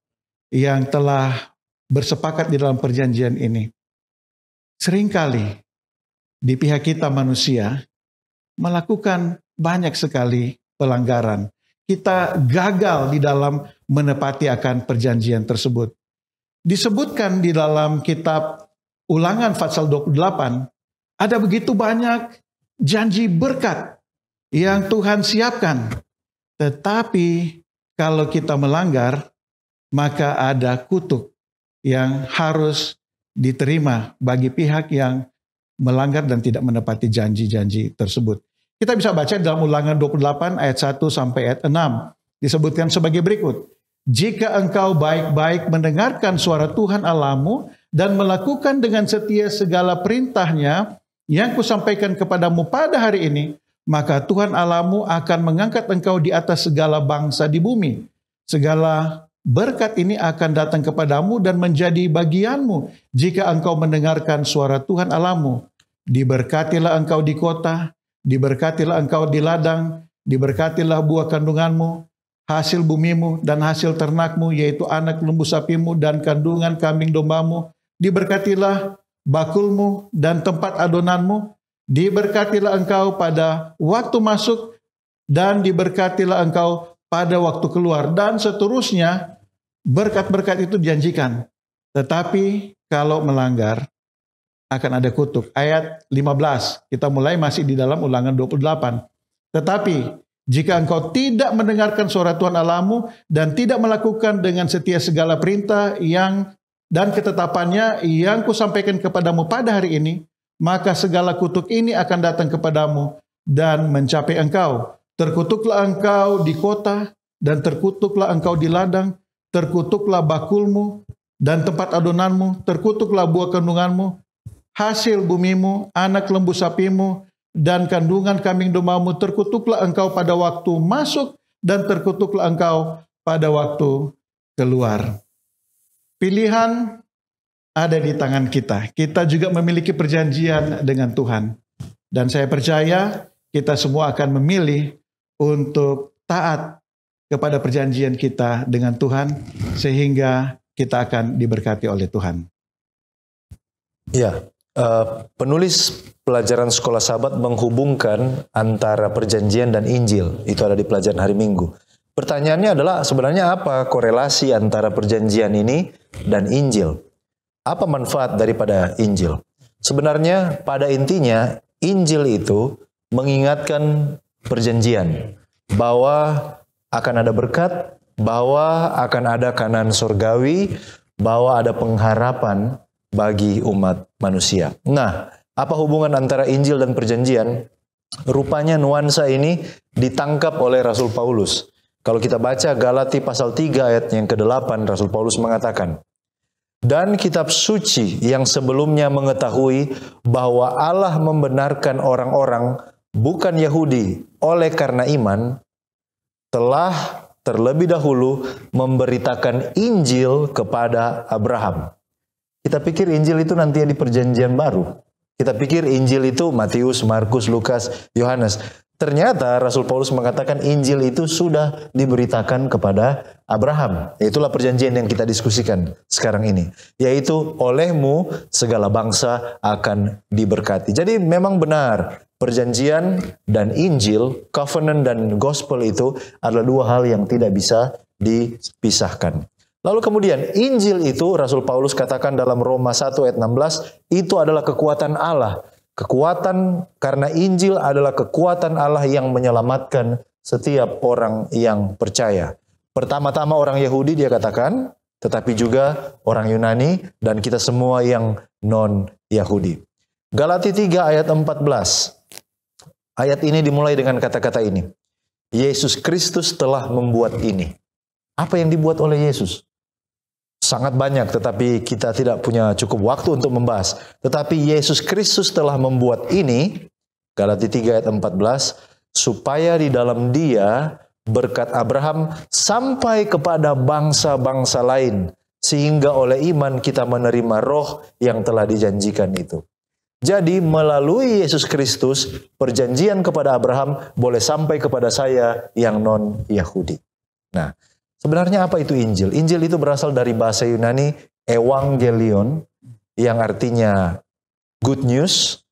yang telah bersepakat di dalam perjanjian ini, seringkali di pihak kita manusia melakukan banyak sekali pelanggaran. Kita gagal di dalam menepati akan perjanjian tersebut. Disebutkan di dalam kitab Ulangan pasal 28, ada begitu banyak janji berkat yang Tuhan siapkan. Tetapi kalau kita melanggar, maka ada kutuk yang harus diterima bagi pihak yang melanggar dan tidak menepati janji-janji tersebut. Kita bisa baca dalam Ulangan 28 ayat 1 sampai ayat 6. disebutkan sebagai berikut. Jika engkau baik-baik mendengarkan suara Tuhan Allahmu dan melakukan dengan setia segala perintahnya yang kusampaikan kepadamu pada hari ini, maka Tuhan Allahmu akan mengangkat engkau di atas segala bangsa di bumi. Segala berkat ini akan datang kepadamu dan menjadi bagianmu jika engkau mendengarkan suara Tuhan Allahmu. Diberkatilah engkau di kota, diberkatilah engkau di ladang, diberkatilah buah kandunganmu, hasil bumimu dan hasil ternakmu, yaitu anak lembu sapimu dan kandungan kambing dombamu. Diberkatilah bakulmu dan tempat adonanmu. Diberkatilah engkau pada waktu masuk dan diberkatilah engkau pada waktu keluar. Dan seterusnya, berkat-berkat itu dijanjikan. Tetapi kalau melanggar, akan ada kutuk. Ayat 15, kita mulai masih di dalam Ulangan 28. Tetapi jika engkau tidak mendengarkan suara Tuhan Allahmu dan tidak melakukan dengan setia segala perintah dan ketetapannya yang kusampaikan kepadamu pada hari ini, maka segala kutuk ini akan datang kepadamu dan mencapai engkau. Terkutuklah engkau di kota dan terkutuklah engkau di ladang, terkutuklah bakulmu dan tempat adonanmu, terkutuklah buah kandunganmu, hasil bumimu, anak lembu sapimu, dan kandungan kambing dombamu. Terkutuklah engkau pada waktu masuk dan terkutuklah engkau pada waktu keluar. Pilihan ada di tangan kita. Kita juga memiliki perjanjian dengan Tuhan. Dan saya percaya kita semua akan memilih untuk taat kepada perjanjian kita dengan Tuhan, sehingga kita akan diberkati oleh Tuhan. Ya, penulis pelajaran sekolah Sabat menghubungkan antara perjanjian dan Injil. Itu ada di pelajaran hari Minggu. Pertanyaannya adalah sebenarnya apa korelasi antara perjanjian ini dan Injil? Apa manfaat daripada Injil? Sebenarnya pada intinya Injil itu mengingatkan perjanjian bahwa akan ada berkat, bahwa akan ada kanan surgawi, bahwa ada pengharapan bagi umat manusia. Nah, apa hubungan antara Injil dan perjanjian? Rupanya nuansa ini ditangkap oleh Rasul Paulus. Kalau kita baca Galati pasal 3 ayat yang ke-8, Rasul Paulus mengatakan, dan kitab suci yang sebelumnya mengetahui bahwa Allah membenarkan orang-orang bukan Yahudi oleh karena iman, telah terlebih dahulu memberitakan Injil kepada Abraham. Kita pikir Injil itu nanti di perjanjian baru. Kita pikir Injil itu Matius, Markus, Lukas, Yohanes. Ternyata Rasul Paulus mengatakan Injil itu sudah diberitakan kepada Abraham. Itulah perjanjian yang kita diskusikan sekarang ini. Yaitu olehmu segala bangsa akan diberkati. Jadi memang benar perjanjian dan Injil, covenant dan gospel itu adalah dua hal yang tidak bisa dipisahkan. Lalu kemudian Injil itu Rasul Paulus katakan dalam Roma 1 ayat 16 itu adalah kekuatan Allah. Kekuatan karena Injil adalah kekuatan Allah yang menyelamatkan setiap orang yang percaya. Pertama-tama orang Yahudi dia katakan, tetapi juga orang Yunani dan kita semua yang non-Yahudi. Galati 3 ayat 14. Ayat ini dimulai dengan kata-kata ini. Yesus Kristus telah membuat ini. Apa yang dibuat oleh Yesus? Sangat banyak, tetapi kita tidak punya cukup waktu untuk membahas. Tetapi Yesus Kristus telah membuat ini, Galati 3 ayat 14, supaya di dalam Dia berkat Abraham sampai kepada bangsa-bangsa lain, sehingga oleh iman kita menerima roh yang telah dijanjikan itu. Jadi melalui Yesus Kristus, perjanjian kepada Abraham boleh sampai kepada saya yang non-Yahudi. Nah, sebenarnya apa itu Injil? Injil itu berasal dari bahasa Yunani Evangelion, yang artinya good news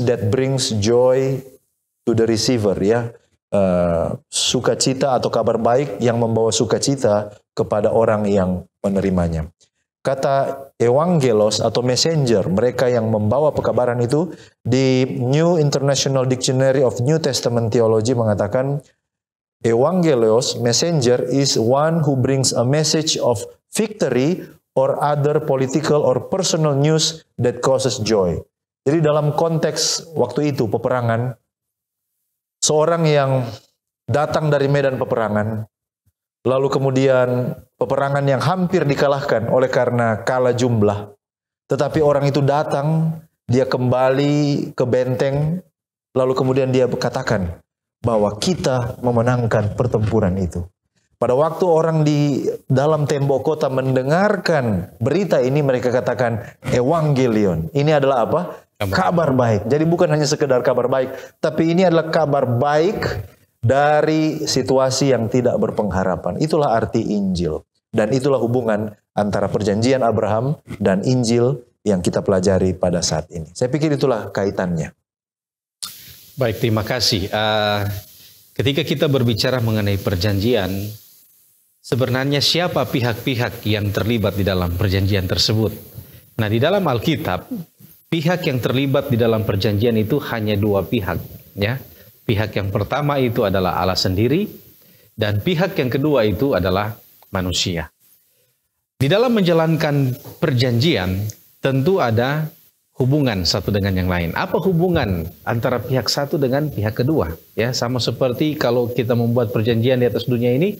that brings joy to the receiver, ya, sukacita atau kabar baik yang membawa sukacita kepada orang yang menerimanya. Kata evangelos atau messenger, mereka yang membawa pekabaran itu, di New International Dictionary of New Testament Theology mengatakan, Evangelios, messenger, is one who brings a message of victory or other political or personal news that causes joy. Jadi dalam konteks waktu itu, peperangan, seorang yang datang dari medan peperangan, lalu kemudian peperangan yang hampir dikalahkan oleh karena kalah jumlah. Tetapi orang itu datang, dia kembali ke benteng, lalu kemudian dia berkatakan bahwa kita memenangkan pertempuran itu. Pada waktu orang di dalam tembok kota mendengarkan berita ini, mereka katakan Evangelion. Ini adalah apa? Kabar baik. Jadi bukan hanya sekedar kabar baik, tapi ini adalah kabar baik dari situasi yang tidak berpengharapan. Itulah arti Injil. Dan itulah hubungan antara perjanjian Abraham dan Injil yang kita pelajari pada saat ini. Saya pikir itulah kaitannya. Baik, terima kasih. Ketika kita berbicara mengenai perjanjian, sebenarnya siapa pihak-pihak yang terlibat di dalam perjanjian tersebut? Nah, di dalam Alkitab, pihak yang terlibat di dalam perjanjian itu hanya dua pihak, ya. Pihak yang pertama itu adalah Allah sendiri, dan pihak yang kedua itu adalah manusia. Di dalam menjalankan perjanjian, tentu ada hubungan satu dengan yang lain. Apa hubungan antara pihak satu dengan pihak kedua? Ya, sama seperti kalau kita membuat perjanjian di atas dunia ini,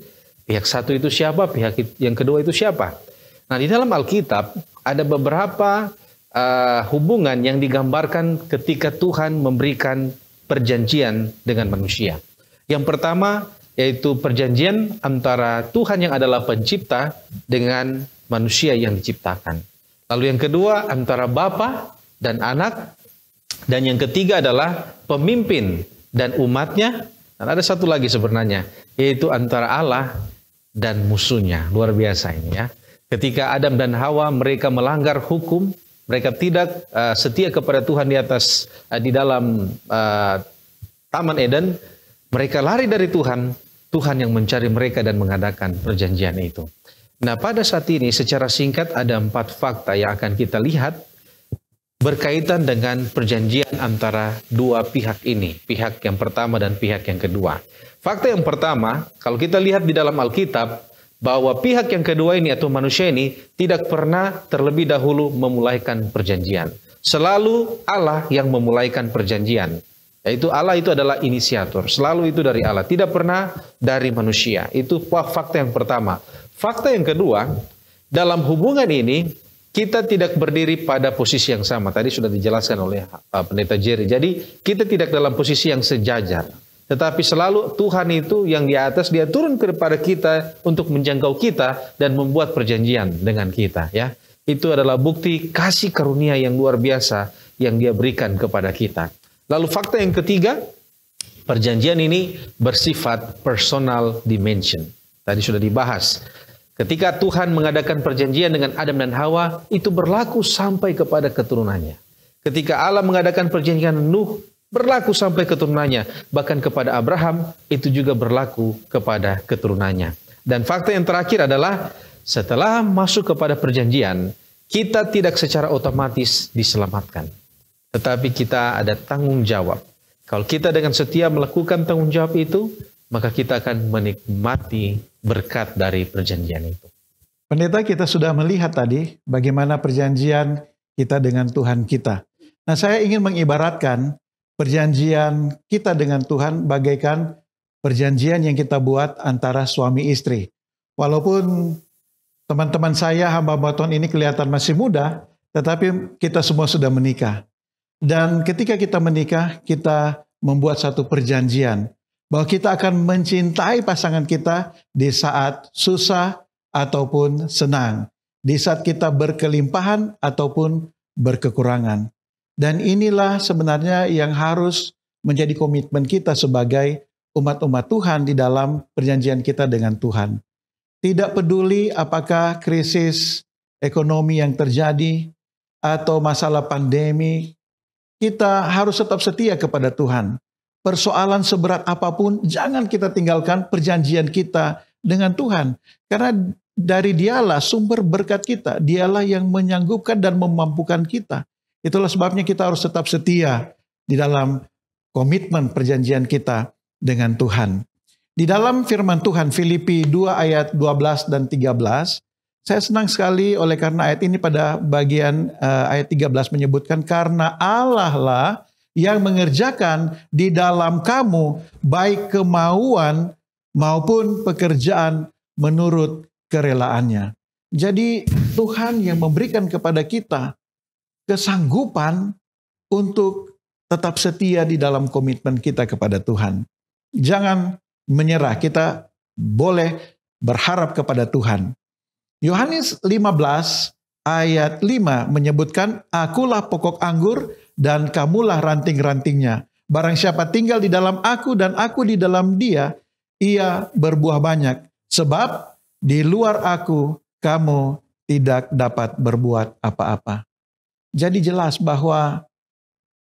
pihak satu itu siapa, pihak yang kedua itu siapa? Nah, di dalam Alkitab ada beberapa hubungan yang digambarkan ketika Tuhan memberikan perjanjian dengan manusia. Yang pertama yaitu perjanjian antara Tuhan yang adalah pencipta dengan manusia yang diciptakan. Lalu yang kedua antara Bapa dan anak, dan yang ketiga adalah pemimpin dan umatnya, dan ada satu lagi sebenarnya, yaitu antara Allah dan musuhnya. Luar biasa ini ya. Ketika Adam dan Hawa mereka melanggar hukum, mereka tidak setia kepada Tuhan di dalam Taman Eden, mereka lari dari Tuhan, Tuhan yang mencari mereka dan mengadakan perjanjian itu. Nah, pada saat ini secara singkat ada 4 fakta yang akan kita lihat berkaitan dengan perjanjian antara dua pihak ini, pihak yang pertama dan pihak yang kedua. Fakta yang pertama, kalau kita lihat di dalam Alkitab, bahwa pihak yang kedua ini atau manusia ini tidak pernah terlebih dahulu memulaikan perjanjian. Selalu Allah yang memulaikan perjanjian. Yaitu Allah itu adalah inisiator, selalu itu dari Allah, tidak pernah dari manusia. Itu fakta yang pertama. Fakta yang kedua, dalam hubungan ini, kita tidak berdiri pada posisi yang sama. Tadi sudah dijelaskan oleh Pendeta Jerry. Jadi kita tidak dalam posisi yang sejajar. Tetapi selalu Tuhan itu yang di atas, dia turun kepada kita untuk menjangkau kita dan membuat perjanjian dengan kita. Ya, itu adalah bukti kasih karunia yang luar biasa yang dia berikan kepada kita. Lalu fakta yang ketiga, perjanjian ini bersifat personal dimension. Tadi sudah dibahas. Ketika Tuhan mengadakan perjanjian dengan Adam dan Hawa, itu berlaku sampai kepada keturunannya. Ketika Allah mengadakan perjanjian Nuh, berlaku sampai keturunannya. Bahkan kepada Abraham, itu juga berlaku kepada keturunannya. Dan fakta yang terakhir adalah, setelah masuk kepada perjanjian, kita tidak secara otomatis diselamatkan. Tetapi kita ada tanggung jawab. Kalau kita dengan setia melakukan tanggung jawab itu, maka kita akan menikmati berkat dari perjanjian itu. Pendeta, kita sudah melihat tadi bagaimana perjanjian kita dengan Tuhan kita. Nah, saya ingin mengibaratkan perjanjian kita dengan Tuhan bagaikan perjanjian yang kita buat antara suami istri. Walaupun teman-teman saya, hamba-hamba Tuhan ini kelihatan masih muda, tetapi kita semua sudah menikah. Dan ketika kita menikah, kita membuat satu perjanjian bahwa kita akan mencintai pasangan kita di saat susah ataupun senang, di saat kita berkelimpahan ataupun berkekurangan. Dan inilah sebenarnya yang harus menjadi komitmen kita sebagai umat-umat Tuhan di dalam perjanjian kita dengan Tuhan. Tidak peduli apakah krisis ekonomi yang terjadi atau masalah pandemi, kita harus tetap setia kepada Tuhan. Persoalan seberat apapun, jangan kita tinggalkan perjanjian kita dengan Tuhan. Karena dari Dialah sumber berkat kita. Dialah yang menyanggupkan dan memampukan kita. Itulah sebabnya kita harus tetap setia di dalam komitmen perjanjian kita dengan Tuhan. Di dalam firman Tuhan, Filipi 2 ayat 12 dan 13, saya senang sekali oleh karena ayat ini pada bagian ayat 13 menyebutkan, karena Allah lah yang mengerjakan di dalam kamu baik kemauan maupun pekerjaan menurut kerelaannya. Jadi Tuhan yang memberikan kepada kita kesanggupan untuk tetap setia di dalam komitmen kita kepada Tuhan. Jangan menyerah, kita boleh berharap kepada Tuhan. Yohanes 15 ayat 5 menyebutkan, akulah pokok anggur dan kamulah ranting-rantingnya. Barang siapa tinggal di dalam aku dan aku di dalam dia, ia berbuah banyak. Sebab di luar aku kamu tidak dapat berbuat apa-apa. Jadi jelas bahwa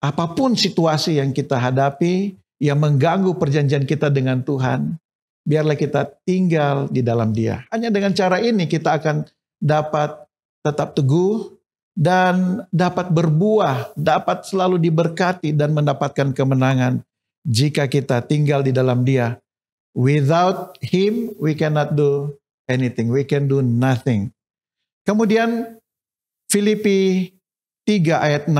apapun situasi yang kita hadapi yang mengganggu perjanjian kita dengan Tuhan, biarlah kita tinggal di dalam Dia. Hanya dengan cara ini kita akan dapat tetap teguh dan dapat berbuah, dapat selalu diberkati dan mendapatkan kemenangan jika kita tinggal di dalam Dia. Without Him, we cannot do anything. We can do nothing. Kemudian Filipi 3 ayat 16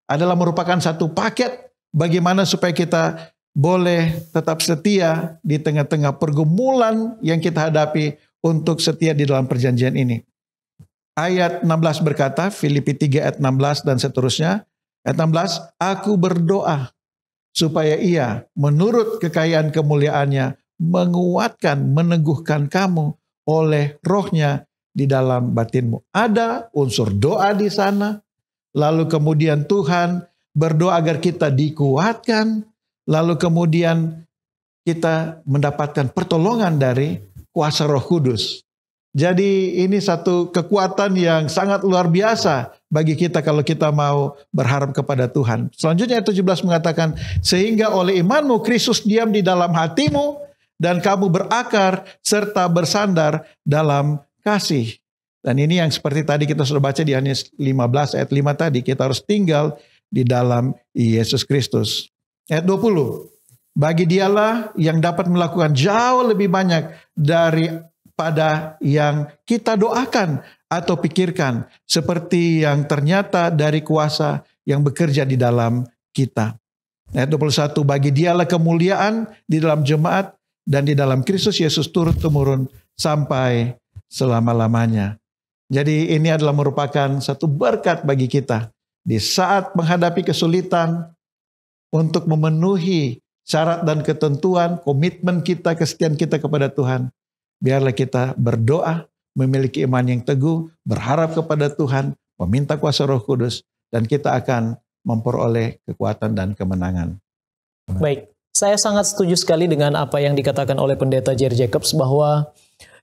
adalah merupakan satu paket bagaimana supaya kita boleh tetap setia di tengah-tengah pergumulan yang kita hadapi untuk setia di dalam perjanjian ini. Ayat 16 berkata, Filipi 3 ayat 16 dan seterusnya. Ayat 16, aku berdoa supaya ia menurut kekayaan kemuliaannya menguatkan, meneguhkan kamu oleh rohnya di dalam batinmu. Ada unsur doa di sana. Lalu kemudian Tuhan berdoa agar kita dikuatkan. Lalu kemudian kita mendapatkan pertolongan dari kuasa Roh Kudus. Jadi ini satu kekuatan yang sangat luar biasa bagi kita kalau kita mau berharap kepada Tuhan. Selanjutnya ayat 17 mengatakan, sehingga oleh imanmu Kristus diam di dalam hatimu dan kamu berakar serta bersandar dalam kasih. Dan ini yang seperti tadi kita sudah baca di Yohanes 15 ayat 5 tadi, kita harus tinggal di dalam Yesus Kristus. Ayat 20, bagi Dialah yang dapat melakukan jauh lebih banyak daripada yang kita doakan atau pikirkan, seperti yang ternyata dari kuasa yang bekerja di dalam kita. Ayat 21, bagi Dialah kemuliaan di dalam jemaat dan di dalam Kristus Yesus turut-temurun sampai selama-lamanya. Jadi ini adalah merupakan satu berkat bagi kita di saat menghadapi kesulitan untuk memenuhi syarat dan ketentuan, komitmen kita, kesetiaan kita kepada Tuhan. Biarlah kita berdoa, memiliki iman yang teguh, berharap kepada Tuhan, meminta kuasa Roh Kudus, dan kita akan memperoleh kekuatan dan kemenangan. Baik, saya sangat setuju sekali dengan apa yang dikatakan oleh Pendeta Jerry Jacobs bahwa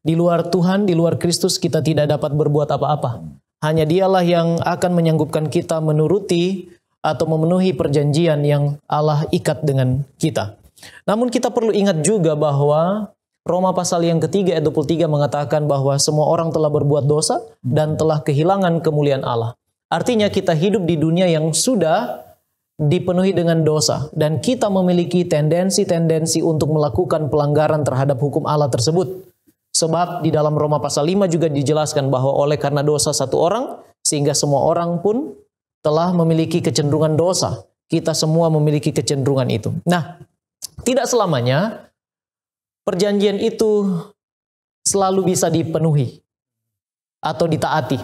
di luar Tuhan, di luar Kristus kita tidak dapat berbuat apa-apa. Hanya Dialah yang akan menyanggupkan kita menuruti atau memenuhi perjanjian yang Allah ikat dengan kita. Namun kita perlu ingat juga bahwa Roma pasal yang ketiga ayat 23 mengatakan bahwa semua orang telah berbuat dosa dan telah kehilangan kemuliaan Allah. Artinya kita hidup di dunia yang sudah dipenuhi dengan dosa. Dan kita memiliki tendensi-tendensi untuk melakukan pelanggaran terhadap hukum Allah tersebut. Sebab di dalam Roma pasal 5 juga dijelaskan bahwa oleh karena dosa satu orang, sehingga semua orang pun telah memiliki kecenderungan dosa. Kita semua memiliki kecenderungan itu. Nah, tidak selamanya perjanjian itu selalu bisa dipenuhi atau ditaati.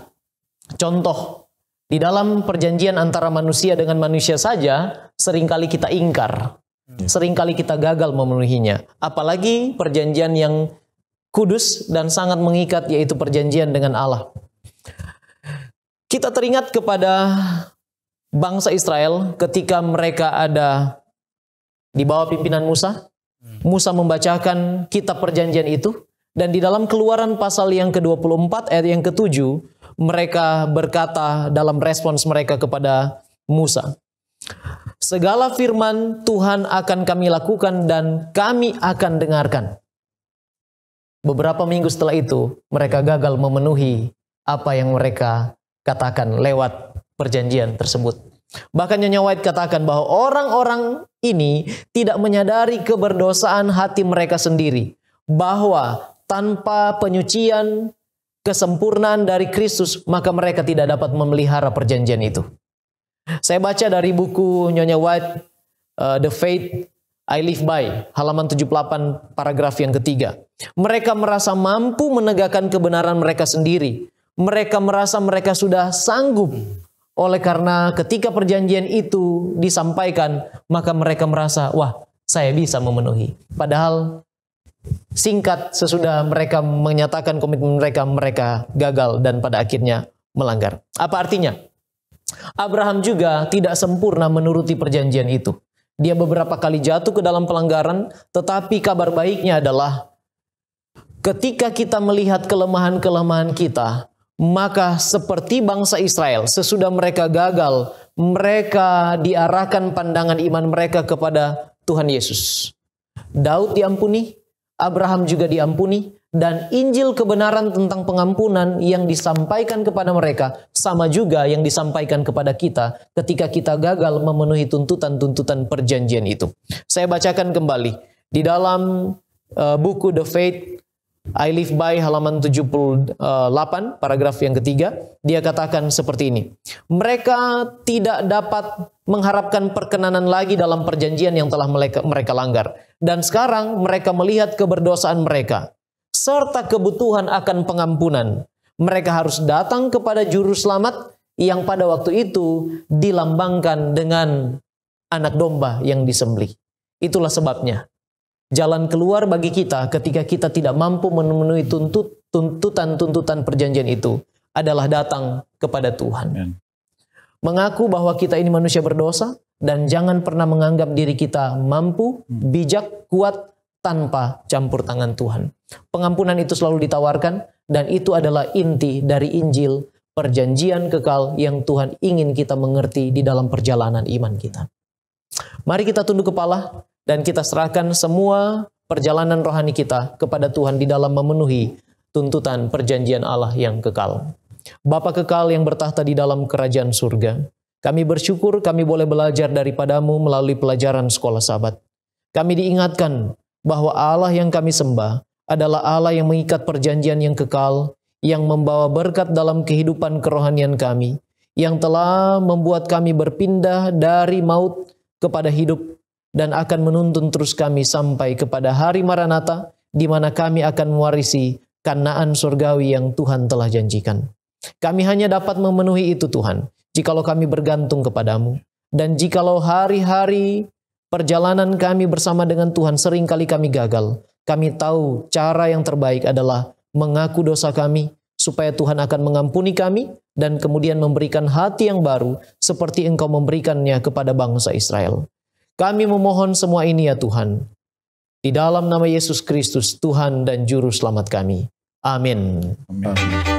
Contoh, di dalam perjanjian antara manusia dengan manusia saja, seringkali kita ingkar. Seringkali kita gagal memenuhinya. Apalagi perjanjian yang kudus dan sangat mengikat, yaitu perjanjian dengan Allah. Kita teringat kepada bangsa Israel ketika mereka ada di bawah pimpinan Musa. Musa membacakan kitab perjanjian itu, dan di dalam Keluaran pasal yang ke-24 ayat yang ke-7, mereka berkata dalam respons mereka kepada Musa, segala firman Tuhan akan kami lakukan dan kami akan dengarkan. Beberapa minggu setelah itu, mereka gagal memenuhi apa yang mereka katakan lewat perjanjian tersebut. Bahkan Nyonya White katakan bahwa orang-orang ini tidak menyadari keberdosaan hati mereka sendiri. Bahwa tanpa penyucian, kesempurnaan dari Kristus, maka mereka tidak dapat memelihara perjanjian itu. Saya baca dari buku Nyonya White, The Faith I Live By, halaman 78 paragraf yang ketiga. Mereka merasa mampu menegakkan kebenaran mereka sendiri. Mereka merasa mereka sudah sanggup. Oleh karena ketika perjanjian itu disampaikan, maka mereka merasa, wah, saya bisa memenuhi. Padahal singkat sesudah mereka menyatakan komitmen mereka, mereka gagal dan pada akhirnya melanggar. Apa artinya? Abraham juga tidak sempurna menuruti perjanjian itu. Dia beberapa kali jatuh ke dalam pelanggaran, tetapi kabar baiknya adalah ketika kita melihat kelemahan-kelemahan kita, maka seperti bangsa Israel, sesudah mereka gagal, mereka diarahkan pandangan iman mereka kepada Tuhan Yesus. Daud diampuni, Abraham juga diampuni, dan Injil kebenaran tentang pengampunan yang disampaikan kepada mereka sama juga yang disampaikan kepada kita ketika kita gagal memenuhi tuntutan-tuntutan perjanjian itu. Saya bacakan kembali di dalam buku The Faith I Live By halaman 78 paragraf yang ketiga, dia katakan seperti ini. Mereka tidak dapat mengharapkan perkenanan lagi dalam perjanjian yang telah mereka langgar. Dan sekarang mereka melihat keberdosaan mereka serta kebutuhan akan pengampunan. Mereka harus datang kepada juru selamat yang pada waktu itu dilambangkan dengan anak domba yang disembelih. Itulah sebabnya jalan keluar bagi kita ketika kita tidak mampu memenuhi tuntutan-tuntutan perjanjian itu adalah datang kepada Tuhan. Mengaku bahwa kita ini manusia berdosa dan jangan pernah menganggap diri kita mampu, bijak, kuat tanpa campur tangan Tuhan. Pengampunan itu selalu ditawarkan dan itu adalah inti dari Injil perjanjian kekal yang Tuhan ingin kita mengerti di dalam perjalanan iman kita. Mari kita tunduk kepala dan kita serahkan semua perjalanan rohani kita kepada Tuhan di dalam memenuhi tuntutan perjanjian Allah yang kekal. Bapa kekal yang bertahta di dalam kerajaan surga, kami bersyukur kami boleh belajar daripadamu melalui pelajaran sekolah Sabat. Kami diingatkan bahwa Allah yang kami sembah adalah Allah yang mengikat perjanjian yang kekal, yang membawa berkat dalam kehidupan kerohanian kami, yang telah membuat kami berpindah dari maut kepada hidup, dan akan menuntun terus kami sampai kepada hari Maranatha, di mana kami akan mewarisi Kanaan surgawi yang Tuhan telah janjikan. Kami hanya dapat memenuhi itu Tuhan, jikalau kami bergantung kepadamu. Dan jikalau hari-hari perjalanan kami bersama dengan Tuhan seringkali kami gagal, kami tahu cara yang terbaik adalah mengaku dosa kami, supaya Tuhan akan mengampuni kami, dan kemudian memberikan hati yang baru, seperti Engkau memberikannya kepada bangsa Israel. Kami memohon semua ini ya Tuhan, di dalam nama Yesus Kristus, Tuhan dan Juru Selamat kami. Amin. Amin.